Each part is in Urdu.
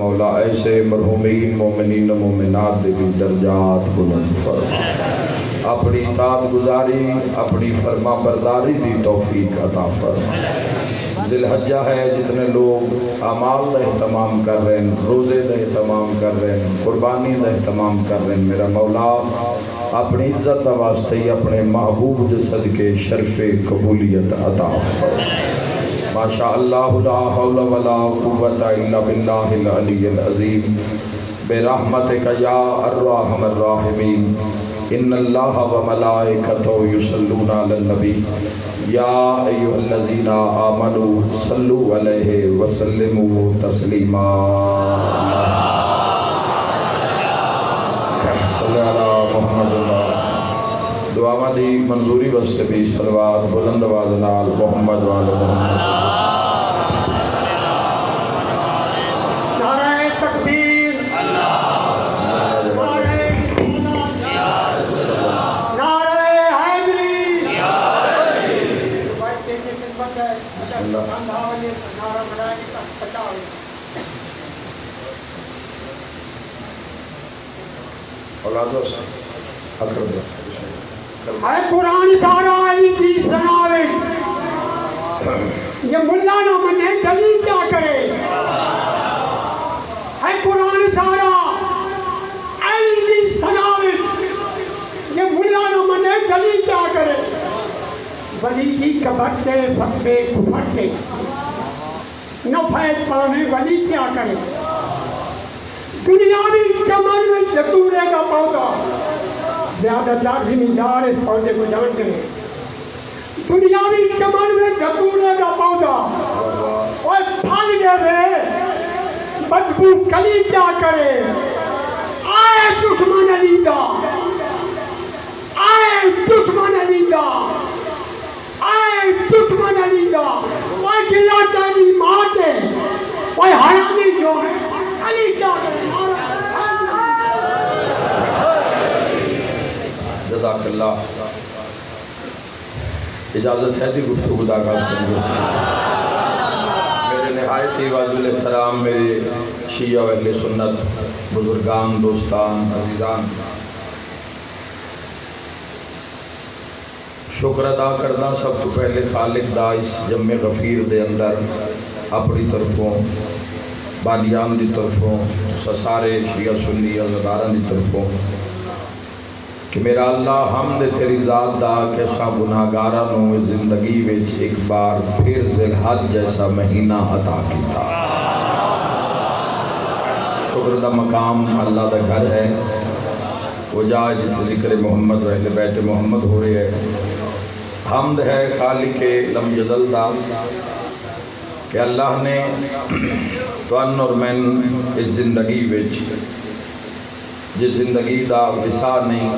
مولا ایسے مرحومین مومنین و مومنات دے بھی درجات بلند فرما، اپنی اطاعت گزاری اپنی فرما برداری دی توفیق عطا فرما۔ ذی الحجہ ہے، جتنے لوگ اعمال دا اہتمام کر رہے ہیں، روزے دا اہتمام کر رہے ہیں، قربانی دا اہتمام کر رہے ہیں، میرا مولا اپنی عزت دا واسطے ہی اپنے محبوب دے صدقے شرف قبولیت عطا فرما۔ ماشاء اللہ لا حول ولا قوة الا باللہ العلی العظیم برحمتک یا ارحم الراحمین۔ ان اللہ و ملائکتہ یصلون علی النبی یا ایھا الذین آمنوا صلوا علیہ وسلموا تسلیما۔ صلی علی محمد۔ دعا دی منظوری واسطے بھی صلوات بلند آواز نال محمد وعلی محمد۔ نعرہ تکبیر، نعرہ حیدری، اولادوں سے اکرم اے قرآن سارا علی کی سناوے، یہ ملا نہ منے دلیل کیا کرے۔ اے قرآن سارا علی کی سناوے، یہ ملا نہ منے دلیل کیا کرے۔ ولی کی کبھٹے فتوے کھپٹے، نفید پانے ولی کیا کرے۔ دنیاوی چمن میں چتورے کا پودا، زیادہ تر زمیندار اس پودے کو جانتے ہیں۔ دنیاوی چمن میں دھتورے کا پودا اور پھل دے دے، بدبو کلی کیا کرے۔ آئے دشمن علی دا، آئے دشمن علی دا، آئے دشمن علی دا، وہ گلا چاہنی ماتے، وہ حرامی جو ہے علی کیا کرے۔ جزاک اللہ۔ اجازت ہے تھی گفتگو کا آغاز کریں گے۔ میرے نہایت ہی واجب احترام میرے شیعہ و اہل سنت بزرگان، دوستان، عزیزان، شکر ادا کرنا سب تو پہلے خالق دا اس جمع غفیر دے اندر اپنی طرفوں، بانیان دی طرفوں، سارے شیعہ سنی عزداران دی طرفوں کہ میرا اللہ حمد تیری ذات دا کہ سا گناہگاراں نو زندگی وچ ایک بار پھر ذی الحج جیسا مہینہ عطا کیتا۔ شکر دا مقام اللہ دا گھر ہے، وہ جائے جت ذکر محمد و اہل بیت محمد ہو رہے ہے۔ حمد ہے خالق لم یزل دا کہ اللہ نے تون اور میں اس زندگی وچ جس زندگی دا وسا نہیں،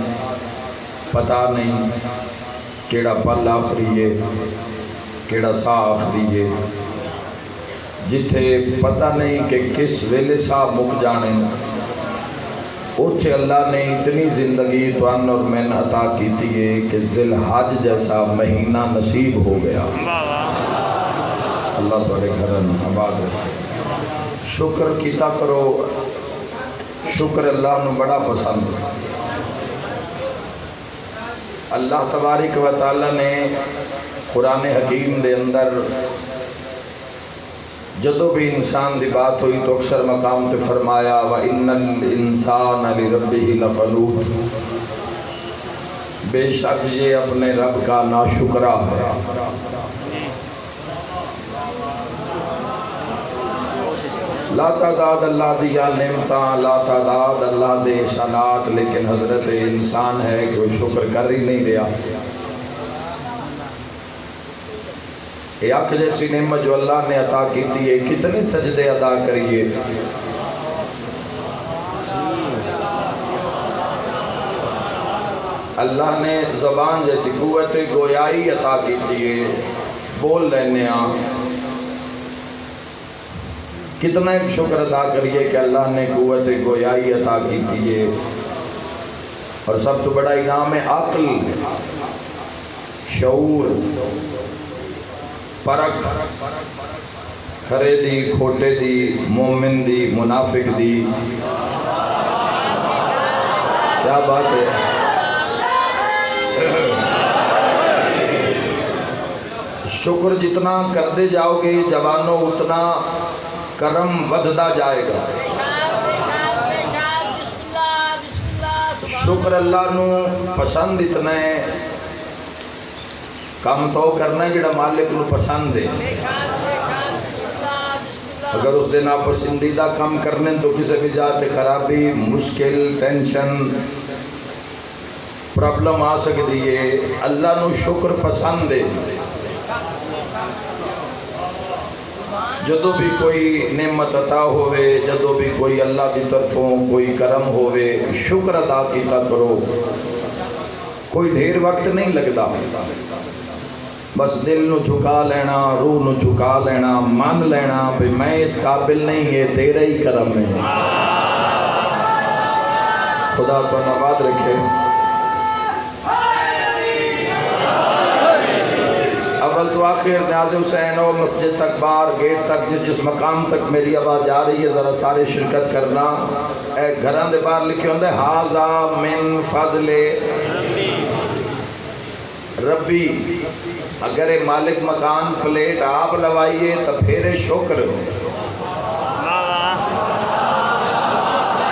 پتہ نہیں کیڑا پل آخری ہے کیڑا سا آخری ہے، جتھے پتہ نہیں کہ کس ویلے سا مک جانے، اوتھے اللہ نے اتنی زندگی تون اور میں عطا کیتی ہے کہ ذی الحج جیسا مہینہ نصیب ہو گیا۔ اللہ تھوڑے گھرن آباد رکھے۔ شکر کیتا کرو، شکر اللہ نو بڑا پسند ہے۔ اللہ تبارک و تعالی نے قرآن حکیم دے اندر جدو بھی انسان دی بات ہوئی تو اکثر مقام تے فرمایا وَإِنَّ الْإِنسَانَ لِرَبِّهِ لَقَنُوطٌ، بے شک یہ اپنے رب کا ناشکرا ہے۔ لا تعداد اللہ دیا نعمتاں، لا تعداد اللہ دے احسانات، لیکن حضرت انسان ہے کہ وہ شکر کر ہی نہیں رہا۔ یہ آنکھ جیسی نعمت جو اللہ نے عطا کی تھی، یہ کتنے سجدے ادا کریے۔ اللہ نے زبان جیسی قوت گویائی عطا کی تھی، بول لینے کتنا ایک شکر ادا کریے کہ اللہ نے قوت گویائی عطا کی تھی، اور سب تو بڑا انعام ہے عقل، شعور، پرکھ۔ کھرے دی کھوٹے دی مومن دی منافق دی. کیا بات ہے. شکر جتنا کرتے جاؤ گے جوانوں اتنا کرم بدھتا جائے گا. شکر اللہ نو پسند اتنا ہے کام تو کرنا ہے جڑا مالک نو پسند ہے. اگر اس دن آپ پسندیدہ کام کرنے تو کسی بھی جات خرابی مشکل ٹینشن پرابلم آ سکتی ہے. اللہ نو شکر پسند ہے. جدو بھی کوئی نعمت عطا ہوئے جدو بھی کوئی اللہ کی طرفوں کوئی کرم ہوئے شکر ادا کیتا کرو. کوئی ڈھیر وقت نہیں لگتا. بس دل نو جھکا لینا روح نو جھکا لینا مان لینا بھی میں اس قابل نہیں ہے تیرا ہی کرم ہے. خدا تو آباد رکھے. اول تو آخر نیاز حسین اور مسجد تک بار گیٹ تک جس مقام تک میری آواز جا رہی ہے ذرا سارے شرکت کرنا. اے گھران دے بار لکھے ہوندے ہاذا من فضل ربی. اگر مالک مکان پلیٹ آپ لوائیے تو پھر شکر.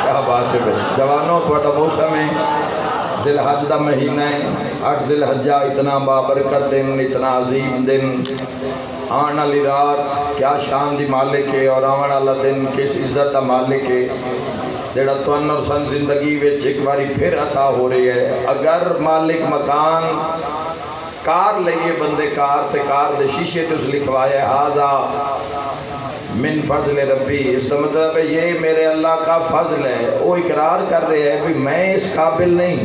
کیا بات ہے بھائی. جوانوں تھوڑا موسم ہے ذی الحج دا مہینہ ہے. 8 ذی الحجہ اتنا بابرکت دن اتنا عظیم دن. آن والی رات کیا شان دی مالک ہے اور آن والا دن کس عزت دا مالک ہے جڑا تن اور سن زندگی وچ ایک باری پھر عطا ہو رہی ہے. اگر مالک مکان کار لئیے بندے کار تے کار دے شیشے تے اس لکھوایا ہے ہاذا من فضل ربی. اس کا مطلب ہے یہ میرے اللہ کا فضل ہے. وہ اقرار کر رہے ہیں کہ میں اس قابل نہیں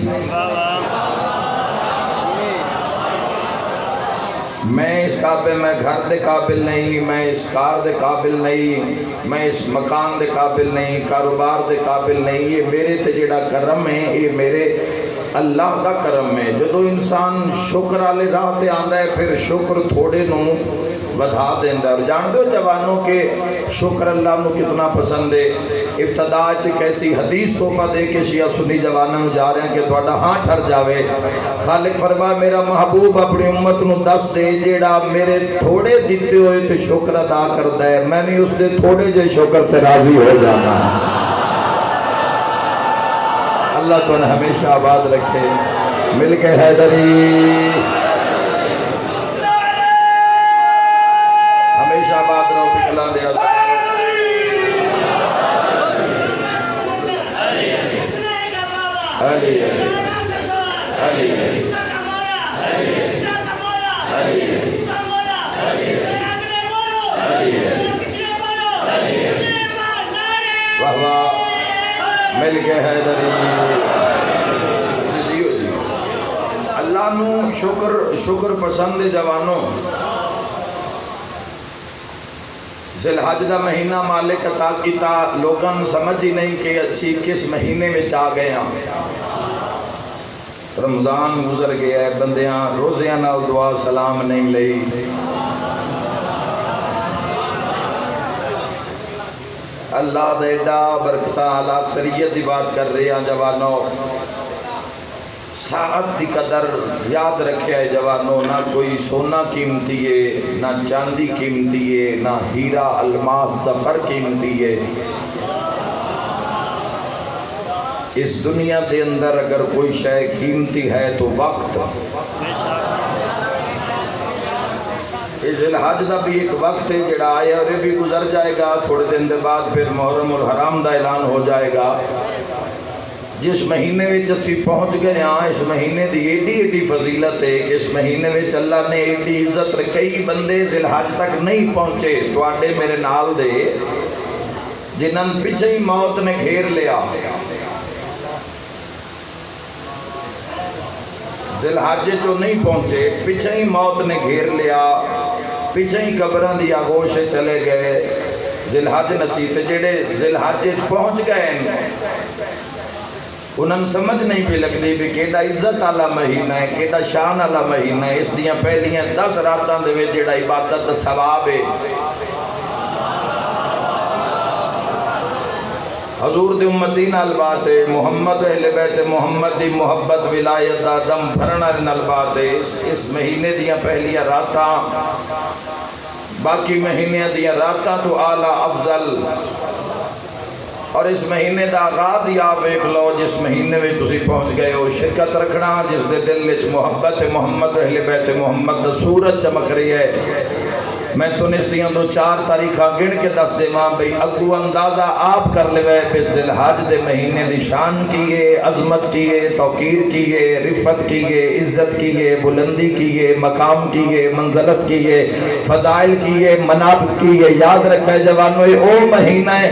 میں اس قابل میں گھر دے قابل نہیں میں اس کار دے قابل نہیں میں اس مکان دے قابل نہیں کاروبار دے قابل نہیں. یہ میرے تے جڑا کرم ہے یہ میرے اللہ دا کرم ہے. جدو انسان شکر والے راہ تے آندا ہے پھر شکر تھوڑے نو بدھا دیندا. اور جان دو جوانوں کے شکر اللہ نو کتنا پسند ہے. ابتدا چ کیسی حدیث تحفہ دے کے شیعہ سنی جوانوں نو جا رہے ہیں کہ تہاڈا ہاں ٹھر جاوے. خالق فرما میرا محبوب اپنی امت نو دس دے جیڑا میرے تھوڑے دیتے ہوئے تے شکر ادا کردا ہے میں بھی اس دے تھوڑے جے شکر تے راضی ہو جانا. اللہ تو نے ہمیشہ آباد رکھے. مل کے حیدری ہمیشہ آباد رہو. پکلا دیا علی علی واہ واہ. مل کے حیدری. اللہ نو شکر پسند جوانوں. ذی الحج دا مہینہ مالک عطا کیتا لوگاں سمجھ ہی نہیں کہ اسی کس مہینے میں آ گئے ہیں. رمضان گزر گیا ہے بندیاں روزیاں نال دعا سلام نہیں لئی. اللہ دے ایڈا برکتاں اللہ اکثریت دی بات کر رہے ہیں جوانوں. ساعت دی قدر یاد رکھے ہے جوانوں. نہ کوئی سونا قیمتی ہے نہ چاندی قیمتی ہے نہ ہیرا الماس ظفر قیمتی ہے. اس دنیا دے اندر اگر کوئی شے قیمتی ہے تو وقت. ذی الحج دا بھی ایک وقت ہے جڑا آیا اور یہ بھی گزر جائے گا. تھوڑے دن دے بعد پھر محرم الحرام دا اعلان ہو جائے گا. جس مہینے وچ اسی پہنچ گئے ہاں اس مہینے دی ایڈی فضیلت ہے کہ اس مہینے وچ اللہ نے ایڈی عزت رکھی. کئی بندے ذی الحج تک نہیں پہنچے تواڈے میرے نال دے جنہاں پیچھے ہی موت نے گھیر لیا. ذی الحج جو نہیں پہنچے پیچھے ہی موت نے گھیر لیا. پیچھے ہی قبراں دی آغوش چلے گئے. ذی الحج نصیب جڑے ذی الحج پہنچ گئے انہاں سمجھ نہیں پہ لگتی بھی کیڑا عزت والا مہینہ ہے کیڑا شان والا مہینہ ہے. اس دیاں پہلیاں 10 راتاں دے وچ جڑا عبادت دا ثواب ہے حضور دی امتی نال بات ہے، محمد اہل بیت محمد دی محبت ولایت دا دم بھرنا نال بات ہے۔ اس مہینے دیاں پہلیاں راتاں باقی مہینے دیاں راتاں تو اعلیٰ افضل، اور اس مہینے دا آغاز ہی آپ ایک لو جس مہینے میں تسی پہنچ گئے ہو شرکت رکھنا، جس دے دل وچ محبت محمد اہل بیت محمد دا سورج چمک رہی ہے۔ میں تونس دیاں دو چار تاریخاں گن کے دس دے ماں بھئی اگو اندازہ آپ کر لے وے پہ ذی الحج دے مہینے دی شان کیے، عظمت کیے، توقیر کیے، رفت کیے، عزت کیے، بلندی کیے، مقام کیے، منزلت کیے، فضائل کیے، مناقب کیے۔ یاد رکھے جوانو او مہینہ ہے،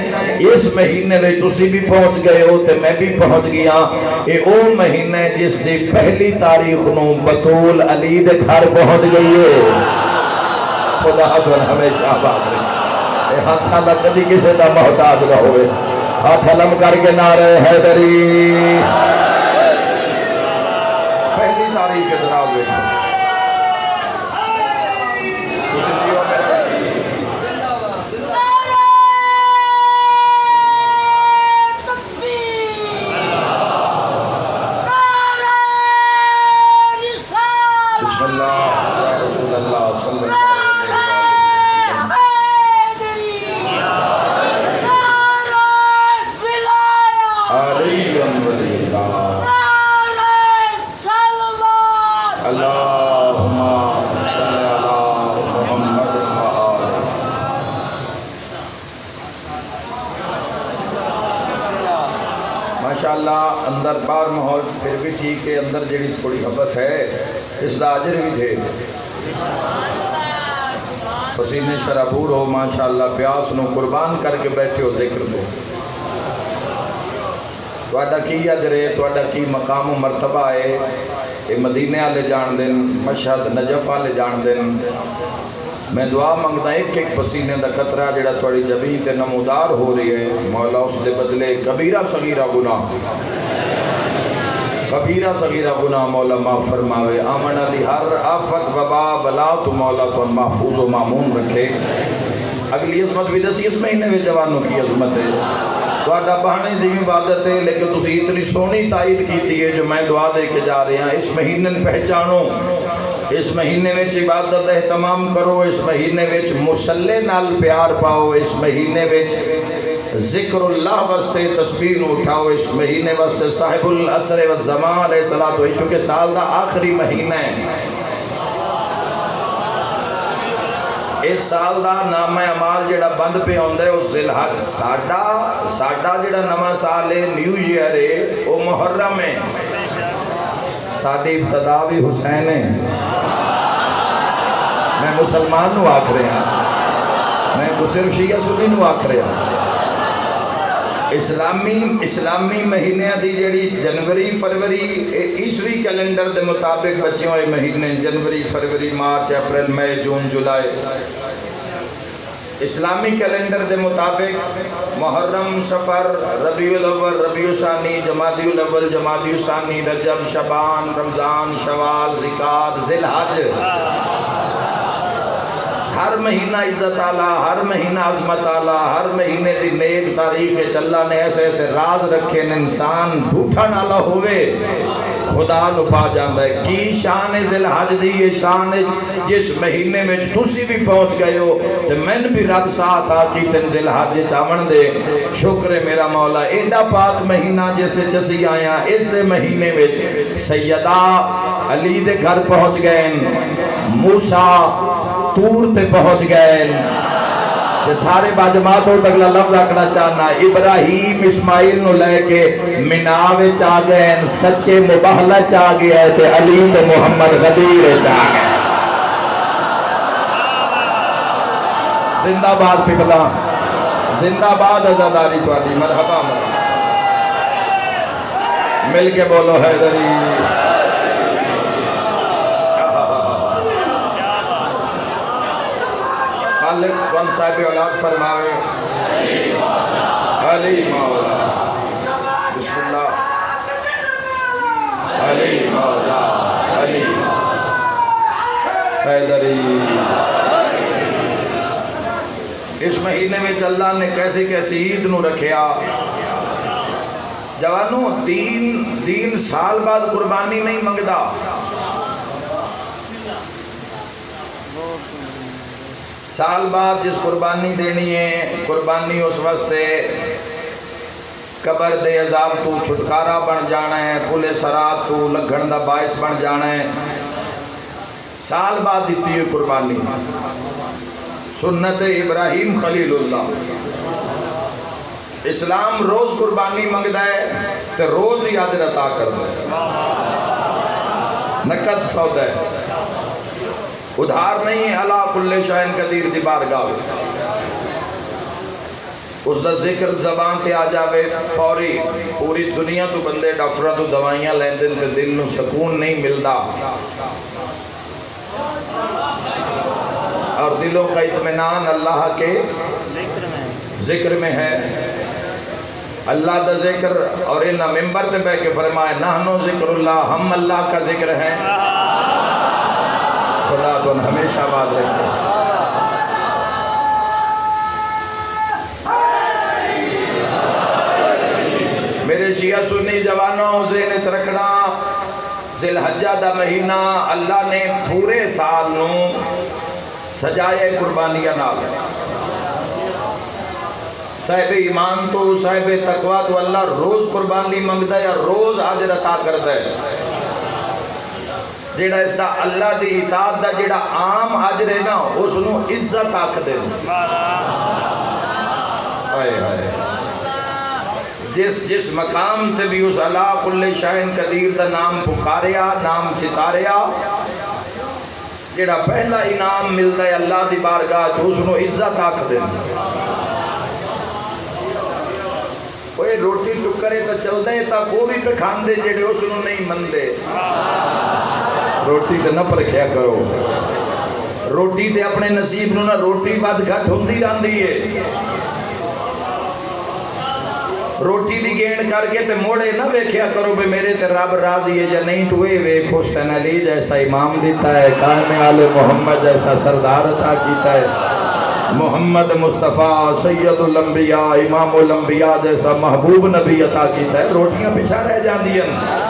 اس مہینے میں تسی بھی پہنچ گئے ہو تے میں بھی پہنچ گیا۔ اے او مہینہ ہے جس دی پہلی تاریخ نو بطول علی دے گھر پہنچ گئی ہے۔ خدا حضر ہمیشہ آباد رہے، ہاتھ سالہ کبھی کسی دا محتاج نہ ہوئے۔ ہاتھ علم کر کے نعرہ حیدری، پہلی تاریخ ادھر ہوئے بسم اللہ یا رسول اللہ صلی اللہ علیہ وسلم۔ ماشاءاللہ اندر بار ماحول پھر بھی ٹھیک ہے، اندر جڑی تھوڑی حبس ہے اس دا اجر بھی دے پسینے شرابور ہو ماشاءاللہ، پیاس نو قربان کر کے بیٹھے ہو ذکر دو۔ توڑا کی اجر ہے، توڑا کی مقام و مرتبہ ہے، یہ مدینے آلے جان دن، مشہد نجف آلے جان دن۔ میں دعا منگتا ایک ایک پسینے دا قطرہ جڑا تھوڑی جبین تے نمودار ہو رہی ہے، مولا اس دے بدلے کبیرہ صغیرہ گناہ، کبیرہ صغیرہ گناہ مولا معاف فرماوے۔ آمن علی ہر آفت وبا بلا تو مولا تو محفوظ و معمون رکھے۔ اگلی عظمت بھی دسی اس مہینے میں جوانوں کی عظمت ہے، توڑا بہانے دی عبادت ہے، لیکن تسی اتنی سونی تائید کیتی ہے جو میں دعا دے کے جا رہے ہیں۔ اس مہینے پہچانو، اس مہینے میں عبادت اہتمام کرو، اس مہینے میں مسلح نال پیار پاؤ، اس مہینے میں ذکر اللہ واسطے تسبیح اٹھاؤ، اس مہینے واسطے صاحب العصر والزمان علیہ الصلوۃ والسلام، چونکہ سال دا آخری مہینہ ہے۔ اس سال دا نام اعمال جڑا بند پہ ہوندا ہے او ذی الحج، ساڈا جڑا نواں سال ہے نیو ایئر ہے او محرم ہے، ساڈی ابتدا بھی حسین ہے۔ میں مسلمان نو آکھ رہا ہوں، میں کو صرف شیعہ سنی نو آکھ رہا ہوں۔ اسلامی مہینے دی جڑی جنوری فروری عیسوی کیلنڈر دے مطابق بچے ہوئے مہینے جنوری فروری مارچ اپریل مئی جون جولائی، اسلامی کیلنڈر دے مطابق محرم صفر ربیع الاول ربیع ثانی جمادی الاول جمادی ثانی رجب شعبان رمضان شوال ذوالقعدہ ذی الحج، ہر مہینہ عزت آلہ، ہر مہینہ عظمت آلہ، ہر مہینے دی نیک تاریخ اللہ نے ایسے ایسے راز رکھے انسان بھوٹا نالا ہوئے خدا نو پا جاندہ ہے۔ کی شان ذی الحج دی یہ شان جس مہینے میں تسی بھی پہنچ گئے ہو تو میں نے بھی رب ساتھ آکی تن ذی الحج چاون دے۔ شکر میرا مولا، ایڈا پاک مہینہ جیسے چسی آیا، اس مہینے میں سیدہ علی دے گھر پہنچ گئے، موسیٰ تور تے پہنچ گئے، سارے باجماعت اور اگلا لفظ آکڑا چاہنا، ابراہیم اسماعیل نو لے کے مناوے چاہ گئے، سچے مباہلہ چاہ گئے تے علی تے محمد غدیر چاہ گئے۔ زندہ باد پکلا، زندہ باد ازاداری تواری، مرحبا مل کے بولو حیدری۔ خالق کون صاحب اولاد فرماوے علی مولا، بسم اللہ علی مولا علی حیدری۔ اس مہینے میں اللہ نے کیسی کیسی عید نو رکھیا، جوانوں دین سال بعد قربانی نہیں منگدا، سال بعد جس قربانی دینی ہے، قربانی اس واسطے قبر دے عذاب تو چھٹکارا بن جانا ہے، پلے سرات تو لگھن دا باعث بن جانا ہے، سال بعد دیتی ہے قربانی۔ سنت ابراہیم خلیل اللہ، اسلام روز قربانی منگدا ہے تو روز ہی عادل عطا کردا ہے، نقد سودا ہے، ادھار نہیں ہے، اللہ کل شیء قدیر دی بارگاہ اس دا ذکر زبان تے آ جاوے فوری، پوری دنیا تو بندے ڈاکٹروں تو دوائیاں لیندن تے دل نو سکون نہیں ملدا، اور دلوں کا اطمینان اللہ کے ذکر میں ہے۔ اللہ دا ذکر، اور انہا ممبر تے بیٹھ کے فرمائے نحنو ذکر اللہ، ہم اللہ کا ذکر ہیں۔ خدا تو ہمیشہ بات رکھے۔ میرے شیعہ سنی جوانوں ذہن رکھنا، ذی الحجہ دا مہینہ اللہ نے پورے سال نو سجائے قربانیاں نال، صاحب ایمان تو صاحب تقوی تو اللہ روز قربانی منگدا ہے، روز اجر عطا کردا ہے۔ جیڑا اس دا اللہ دی اطاعت دا جیڑا عام اجر ہے نا، اس نو عزت آکھ دے، ہائے ہائے، جس مقام تے بھی اس اللہ کل شیء قدیر دا نام پکاریا، نام چتاریا، جیڑا پہلا انعام ملتا ہے اللہ دی بارگاہ جو اس نو عزت آکھ دے۔ کوئی روٹی ٹکرے تو چل دے تا کو بھی پہ کھان دے جیڑے اس نو نہیں من دے، روٹی تے نہ پرکھیا کرو، روٹی تے اپنے نصیب نو نہ، روٹی بعد گھٹ ہوندی راندی ہے، روٹی دی گین کر کے تے موڑے نہ ویکھیا کرو بے میرے تے رب راضی ہے یا نہیں، تو اے ویکھ حسین علی جیسا امام دیتا ہے، قائم آل محمد جیسا سردار عطا کیتا ہے، محمد مصطفیٰ سید الانبیاء امام الانبیاء جیسا محبوب نبی عطا کیتا ہے، روٹیاں پیچھا رہ جاندی ہیں۔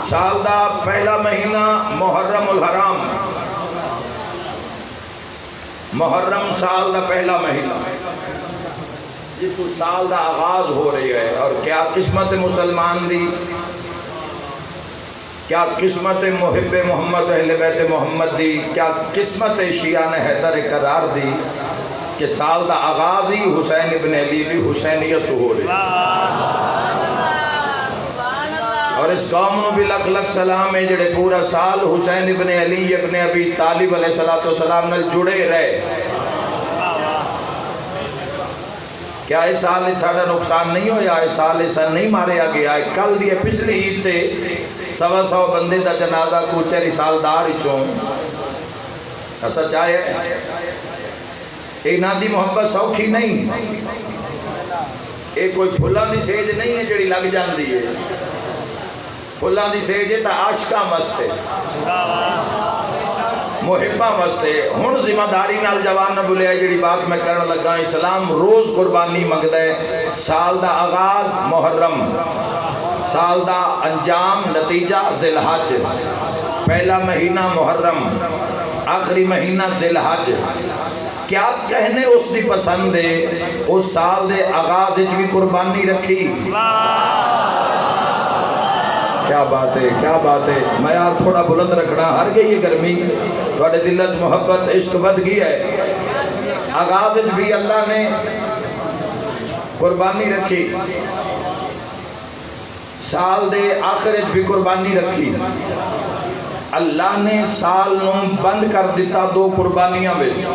سال دا پہلا مہینہ محرم الحرام، محرم سال دا پہلا مہینہ جس کو سال دا آغاز ہو رہی ہے، اور کیا قسمت مسلمان دی، کیا قسمت محب محمد اہل بیت محمد دی، کیا قسمت شیعان حیدر قرار دی کہ سال دا آغاز ہی حسین ابن علی بھی حسینیت ہو رہی، اور اس قوم نو بھی لکھ لکھ سلام ہے جڑے پورا سال حسین ابن علی ابن ابی طالب علیہ السلام نے جڑے رہے۔ کیا اس سال ساڑا نقصان نہیں ہویا، اس سال ایسا نہیں ماریا گیا، کل دیئے پچھلی عید تے 100 بندے دا جنازہ کوچے رسالدار چون سچ آئے، اینا دی محبت سوکھی نہیں، ایک کوئی پھلا دی سیج نہیں ہے جڑی لگ جان دی ہے، پھلا دی سیج ہے تا عاشقہ مستے محبہ مستے۔ ہن ذمہ داری نال جوان نہ بھولیا جڑی بات میں کرن لگا، اسلام روز قربانی منگدا ہے، سال دا آغاز محرم، سال دا انجام نتیجہ ذی الحج، پہلا مہینہ محرم، آخری مہینہ ذی الحج۔ کیا کہنے اس دی پسند ہے، اس سال دے آغاز وچ بھی قربانی رکھی، کیا بات ہے، کیا بات ہے۔ میں آپ تھوڑا بلند رکھنا، ہر گئی یہ گرمی تھوڑے دلت محبت عشق بد گئی ہے، آغاز بھی اللہ نے قربانی رکھی، سال دے آخر بھی قربانی رکھی، اللہ نے سال نو بند کر دیتا دو قربانیاں بچ،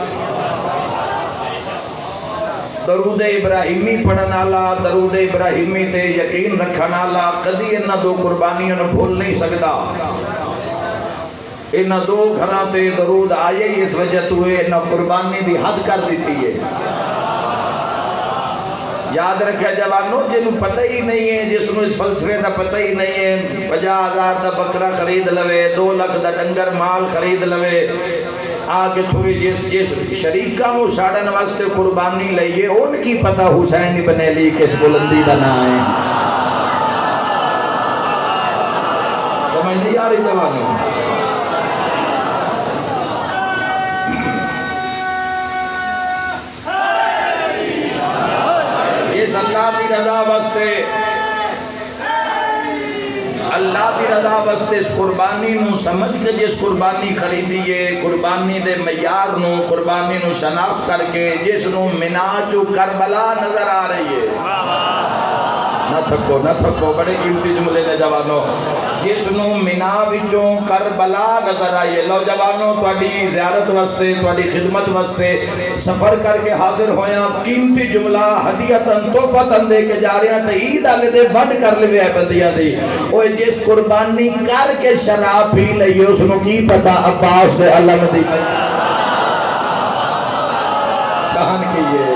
درود ابراہیمی پڑھن آلا، درود ابراہیمی تے یقین رکھن آلا کدی انہا دو قربانیاں نو بھول نہیں سکتا۔ انہا دو گھراں تے درود آئے ہی اس وجہ تو انہا قربانی دی حد کر دیتی ہے، یاد رکھے جوانوں جنہوں پتہ ہی نہیں ہے، جس نو اس فلسفے دا پتہ ہی نہیں ہے، 50,000 دا بکرا خرید لوے، 2 لاکھ دا ڈنگر مال خرید لوے، آگے چھوڑی جس شریکہ مو ساڑھن واسطے قربانی لئیے، ان کی پتہ حسین ابن علی کس بلندی دا نہ ہے۔ سمجھ نہیں آ رہی جوانوں؟ اس اللہ دی رضا واسطے، اللہ دی رضا واسطے اس قربانی نو سمجھ کے جس قربانی خریدیے، قربانی دے معیار نو، قربانی نو شناخت کر کے، جس نو مناچو کربلا نظر آ رہی ہے، نہ تھکو بڑے قیمتی جملے نے جوانوں، جس نو منا وچوں کربلا نظر آئیے۔ لو جوانوں تواڈی زیارت واسطے، تواڈی خدمت واسطے سفر کر کے حاضر ہویاں، قیمتی جملہ ہدیتاً تحفتاً دے کے جا رہے ہیں، تے عید والے دے ونڈ کر لے ہے بندیاں دی۔ اوے جس قربانی کر کے شراب پی لئیے، اس نو کی پتہ عباس دے علم دی کہاں کیے۔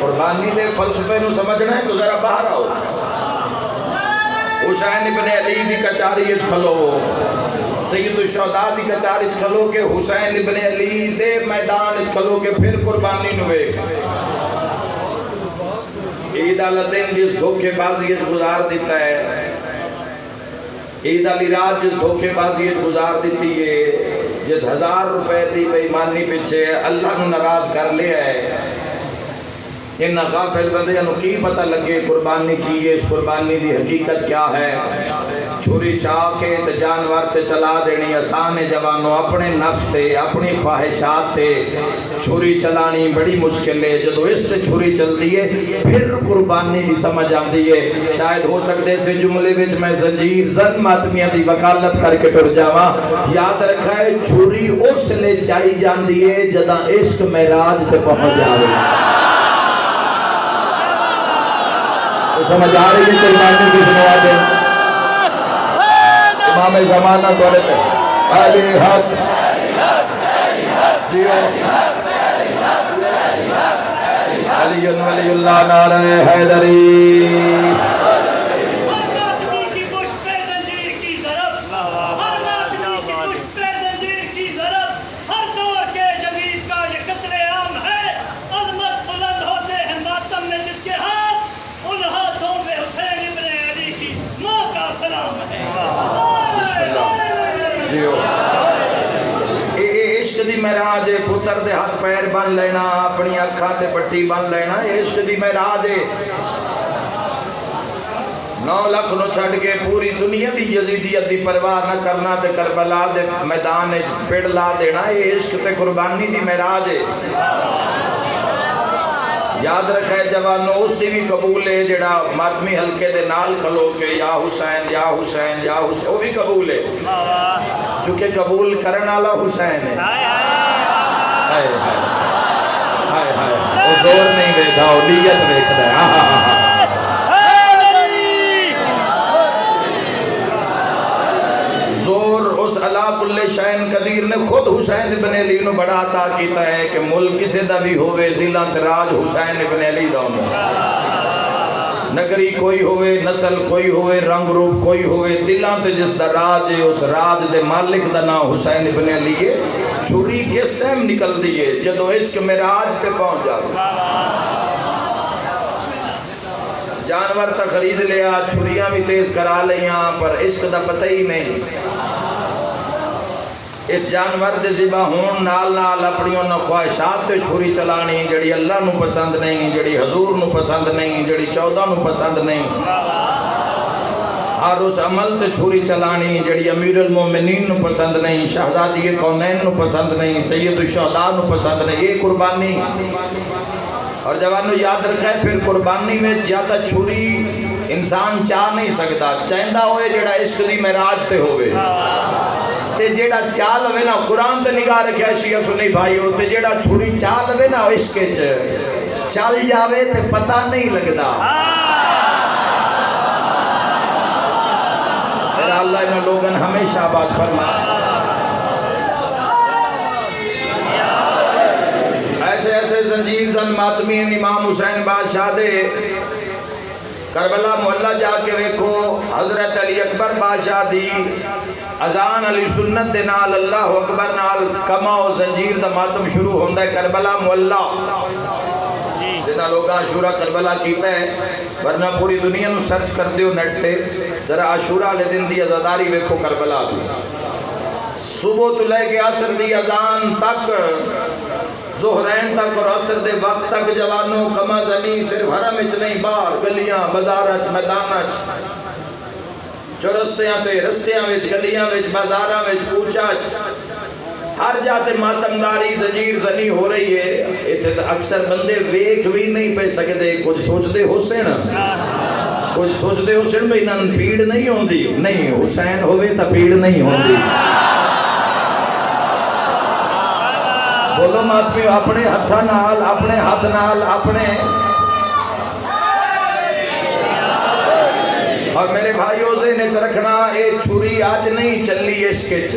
قربانی دے فلسفے نو سمجھنا ہے تو ذرا باہر آؤ۔ حسین ابن علی دی کچاری اچ کھلو، سید الشہداء دی کچاری اچ کھلو کہ حسین ابن علی دے میدان اچ کھلو کہ پھر قربانی نوے۔ عید الدین جس دھوکے بازی اچ گزار دیتا ہے، عید علی رات جس دھوکے بازی اچ گزار دیتی ہے، جس 1000 روپے دی بے ایمانی پچھے اللہ نو ناراض کر لیا ہے، ان غافل بندیاں نو کی پتہ لگے قربانی کی ہے، اس قربانی دی حقیقت کیا ہے۔ چھری چاہ کے تے جانور تے چلا دینی آسان ہے جوانوں، اپنے نفس تے اپنی خواہشات تے چھری چلانی بڑی مشکل ہے۔ جدو اس تے چھری چلتی ہے پھر قربانی دی سمجھ آندی ہے۔ شاید ہو سکتے سے جملے وچ میں زنجیر زن ماتمیاں دی وکالت کر کے ٹر جاواں۔ یاد رکھا ہے چھری اس لے چائی جاندی ہے جداں عشق معراج تے پہنچ جاوے۔ سمجھ آ رہی ہے قربانی کس نوازے؟ امام زمانہ دولے پہ علی حق علی ولی اللہ نعرہ حیدری۔ عشق دی معراج ہے، پتر دے ہاتھ پیر بن لینا، اپنی اکھاں تے پٹی بن لینا، عشق دی معراج ہے۔ 9 لاکھ نو چھڑ کے پوری دنیا دی یزیدیت دی پرواہ نہ کرنا تے کربلا دے میدان پیڑ لا دینا، یہ عشق تے قربانی دی معراج ہے۔ یاد رکھے جوانوں، اس دی بھی قبول ہے جڑا ماتمی حلقے دے نال کھلو کے یا حسین یا حسین یا حسین، وہ بھی قبول ہے کیونکہ قبول کرن والا حسین ہے۔ ہائے ہائے ہائے ہائے، وہ زور نہیں دیکھا، وہ نیت دیکھتا ہے۔ زور اس علا کل شین قدیر نے خود حسین ابن علی نو بڑا عطا کیتا ہے کہ ملک کسے دا بھی ہوئے دلاں تے راج حسین ابن علی دا ہونا۔ نگری کوئی ہوئے، نسل کوئی ہوئے، رنگ روپ کوئی ہوئے، دلاں تے جس دا راج ہے اس راج دے مالک دا نام حسین ابن علی ہے۔ چھری کس ٹائم نکل دیئے جدو عشق معراج تے پہنچ جاؤ۔ جانور تا خرید لیا، چھریاں بھی تیز کرا لیاں، پر عشق دا پتہ ہی نہیں۔ اس جانور دے ذبح ہون نال نال اپنی انہوں خواہشات تے چھری چلانی جڑی اللہ نو پسند نہیں، جڑی حضور نو پسند نہیں، جڑی 14 نو پسند نہیں۔ ہر اس عمل تے چھری چلانی جڑی امیر المومنین نو پسند نہیں، شہزادی کونین نو پسند نہیں، سید الشہداء نو پسند نہیں، یہ قربانی۔ اور جوانوں یاد رکھا ہے پھر قربانی میں زیادہ چھری انسان چاہ نہیں سکتا، چاہندہ ہوئے جڑا عشق دی معراج تے ہوئے، تے جیڑا چال ہوئے نا قرآن تے نگاہ رکھیا شیعہ سنی بھائی ہو، تے جیڑا چھری چال ہوئے نا عشق چال جاوے تے پتہ نہیں لگدا۔ میرا اللہ انہوں لوگن ہمیشہ آباد فرما۔ ایسے ایسے ماتمی امام حسین بادشاہ دے کربلا محلہ جا کے ویکھو حضرت علی اکبر بادشاہ دی اذان علی سنت دے نال اللہ اکبر نال کما و زنجیر دا ماتم شروع ہوندہ ہے کربلا محلہ جنہاں لوگاں عاشورہ کربلا کیتا ہے ورنہ پوری دنیا نو سرچ کر دیو نیٹ تے ذرا عاشورہ لے دن دی عزاداری ویکھو کربلا دی صبح تو لے کے عصر دی اذان تک ظہرین تک اور عصر دے وقت تک جوانوں کما زنی صرف حرم اچ نہیں باہر گلیاں بازارچ میدانچ چورستیاں تے رستیاں وچ گلیاں وچ بازاراں وچ کوچاچ ہر جاتے ماتمداری زنجیر زنی ہو رہی ہے اتنے اکثر بندے ویکھ بھی نہیں پہ سکتے کچھ سوچتے حسین کچھ سوچتے حسین بھئی نن پیڑ نہیں ہوندی نہیں حسین ہوئے تا پیڑ نہیں ہوندی بولو ماتمیو اپنے ہتھا نال اپنے ہاتھ نال اپنے اور میرے بھائیوں سے نیچ رکھنا ایک چھری آج نہیں چلی ہے سکچ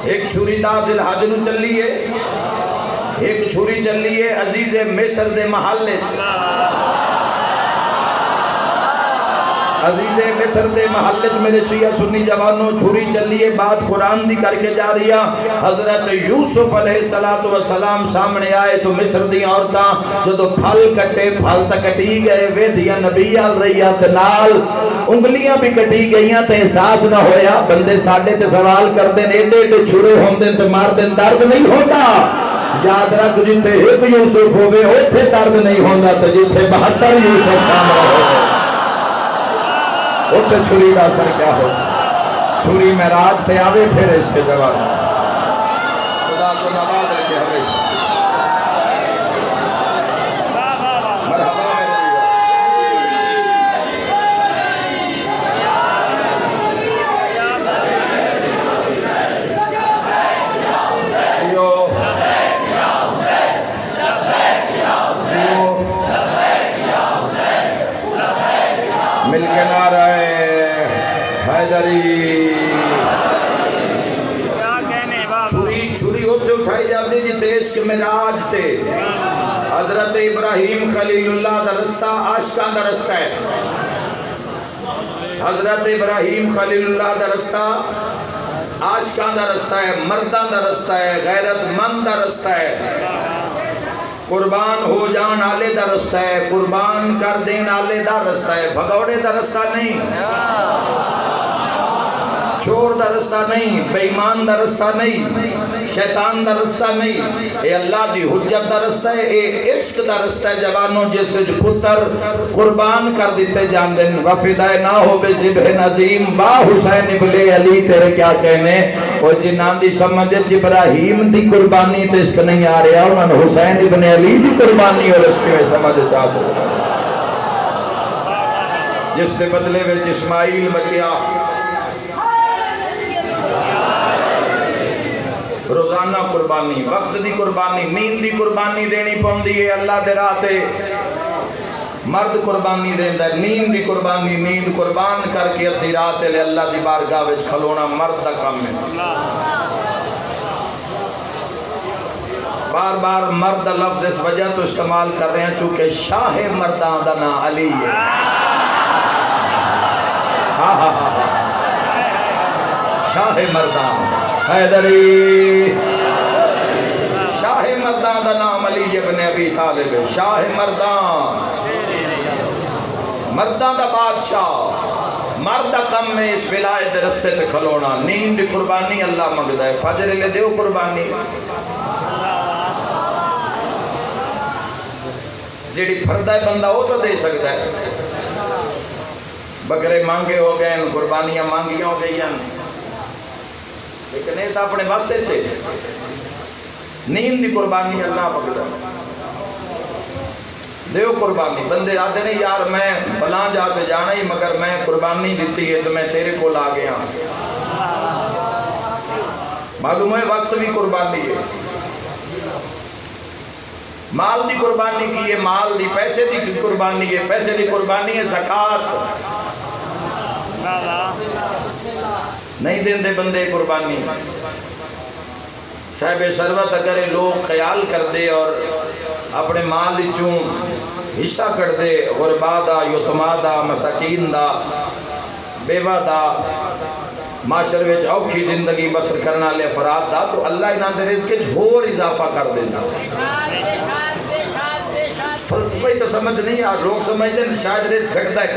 ایک چھری داخل حج نو چلی ہے ایک چھری چلی ہے عزیز مصر دے محلے عزیز مصر دے محلے میرے شیعہ سنی جوانوں چھری چلی ہے بات قرآن دی کر کے جا رہی ہے حضرت یوسف علیہ السلام سامنے آئے تو مصر دی عورتاں جو تو پھل کٹے پھل تا کٹی گئے وے دیا نبی آل رہی ہے نال انگلیاں بھی کٹی گئیاں تے احساس نہ ہویا بندے ساڑھے تے سوال کر دیں ایڈے ایڈے چھڑے ہوندے تے مار دیں درد نہیں ہوتا یاد رکھ جتے ایک یوسف ہوئے ہوتے درد نہیں ہوتا تے جتے 72 یوسف سامنے ہوئے وہ تو چھری کا اثر کیا ہو چھری معراج تے آوے پھر اس کے جواب خدا کو نواز رکھے ہمیشہ مرحبا مل کے نعرہ حیدری چھری ہوتے اٹھائی جاتی جی تیس کے معراج تے حضرت ابراہیم خلیل اللہ دا رستہ عاشقاں دا رستہ ہے حضرت ابراہیم خلیل اللہ دا رستہ عاشقاں دا رستہ ہے مرداں دا رستہ ہے غیرت مند دا رستہ ہے قربان ہو جان آلے دا رستہ ہے قربان کر دین آلے دا رستہ ہے بھگوڑے دا رستہ نہیں چور دا رستہ نہیں بے ایمان دا رستہ نہیں شیطان دا رستہ نہیں اے اللہ دی حجت دا رستہ ہے اے عشق دا رستہ ہے جوانوں جیسے جو پتر قربان کر دیتے جان دن وفدائے نہ ہو بے ذبح نظیم با حسین ابن علی تیرے کیا کہنے اور جنان دی سمجھت ابراہیم دی قربانی تے اس کا نہیں آ رہا انہوں نے حسین ابن علی دی قربانی اور اس کے سمجھ چاہ سکتا جس سے بدلے وچ اسماعیل بچیا روزانہ قربانی وقت دی قربانی نیند دی قربانی دینی پوندی ہے اللہ دے راہ تے مرد قربانی دیندا ہے نیند دی قربانی نیند قربان کر کے ادھی رات لے اللہ دی بارگاہ وچ کھلونا مرد دا کام ہے بار بار مرد لفظ اس وجہ تو استعمال کر رہے ہیں چونکہ شاہ مردان دا نام علی ہے شاہ مردان حیدری شاہ مردان دا نام علی ابن ابی طالب شاہ مردان مردان دا بادشاہ مرد دا کم میں اس ولایت رستے تے کھلونا نیند قربانی اللہ مگدہ ہے فجر لے دیو قربانی جیڑی پھردہ بندہ ہو تو دے سکتا ہے بکرے مانگے ہو گئے قربانیاں مانگیاں ہو گئی لیکن ایسا اپنے بات سے چھے نیند دی قربانی اللہ پکڑا دیو قربانی بندے آتے نہیں یار میں فلاں جاتے جانا ہی مگر میں قربانی دیتی ہے تو میں تیرے کو لا گیا معلوم ہے وقت بھی قربانی ہے مال دی قربانی کی ہے مال دی پیسے دی قربانی ہے پیسے دی قربانی ہے زکاة نہیں دیں دے بندے قربانی صاحب ثروت اگر لوگ خیال کر دے اور اپنے مال چوں حصہ کر دے، غربا دا، یتما دا، مساکین دا، بیوہ دا، معاشر وچ اوکھی زندگی بسر کرنا لے افراد دا، تو اللہ انہاں دے رزق وچ ہور اضافہ کر دینا۔ فلسفہ ہی تو سمجھ نہیں آ، لوگ سمجھتے ہیں شاید رزق گھٹتا ہے